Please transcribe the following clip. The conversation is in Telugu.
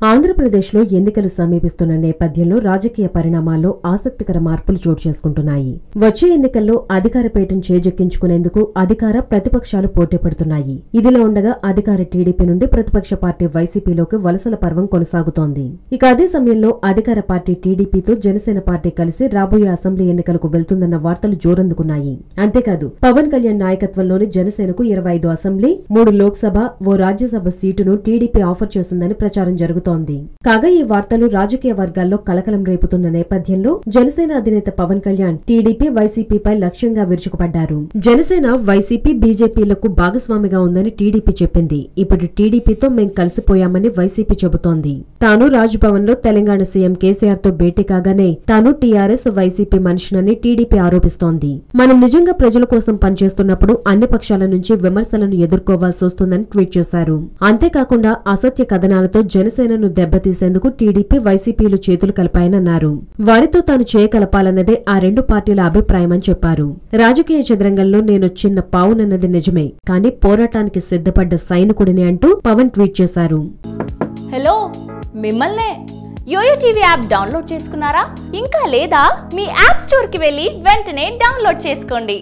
ఆంధ్రప్రదేశ్లో ఎన్నికలు సమీపిస్తున్న నేపథ్యంలో రాజకీయ పరిణామాల్లో ఆసక్తికర మార్పులు చోటు చేసుకుంటున్నాయి. వచ్చే ఎన్నికల్లో అధికార పీఠం చేజెక్కించుకునేందుకు అధికార ప్రతిపక్షాలు పోటీ పడుతున్నాయి. ఇదిలా ఉండగా అధికార టీడీపీ నుండి ప్రతిపక్ష పార్టీ వైసీపీలోకి వలసల పర్వం కొనసాగుతోంది. ఇక అదే సమయంలో అధికార పార్టీ టీడీపీతో జనసేన పార్టీ కలిసి రాబోయే అసెంబ్లీ ఎన్నికలకు వెళ్తుందన్న వార్తలు జోరందుకున్నాయి. అంతేకాదు పవన్ కళ్యాణ్ నాయకత్వంలోని జనసేనకు 25 అసెంబ్లీ, 3 లోక్సభ, ఓ రాజ్యసభ సీటును టీడీపీ ఆఫర్ చేస్తుందని ప్రచారం జరుగుతోంది. కాగా ఈ వార్తలు రాజకీయ వర్గాల్లో కలకలం రేపుతున్న నేపథ్యంలో జనసేన అధినేత పవన్ కళ్యాణ్ టీడీపీ, వైసీపీపై లక్ష్యంగా విరుచుకుపడ్డారు. జనసేన, వైసీపీ, బీజేపీలకు భాగస్వామిగా ఉందని టీడీపీ చెప్పింది. ఇప్పుడు టీడీపీతో మేం కలిసిపోయామని వైసీపీ చెబుతోంది. తాను రాజ్భవన్ లో తెలంగాణ సీఎం కేసీఆర్ తో భేటీ కాగానే తాను టీఆర్ఎస్, వైసీపీ మనిషినని టీడీపీ ఆరోపిస్తోంది. మనం నిజంగా ప్రజల కోసం పనిచేస్తున్నప్పుడు అన్ని పక్షాల నుంచి విమర్శలను ఎదుర్కోవాల్సి వస్తుందని ట్వీట్ చేశారు. అంతేకాకుండా అసత్య కథనాలతో జనసేనను దెబ్బతీసేందుకు టీడీపీ, వైసీపీలు చేతులు కలిపాయనన్నారు. వారితో తాను చేయకలపాలన్నదే ఆ రెండు పార్టీల అభిప్రాయమని చెప్పారు. రాజకీయ చదరంగంలో నేను చిన్న పావునన్నది నిజమే, కానీ పోరాటానికి సిద్ధపడ్డ సైనికుడిని అంటూ పవన్ ట్వీట్ చేశారు. హలో, మిమ్మల్నే యోయో టీవీ యాప్ డౌన్లోడ్ చేసుకున్నారా? ఇంకా లేదా? మీ యాప్ స్టోర్ కి వెళ్ళి వెంటనే డౌన్లోడ్ చేసుకోండి.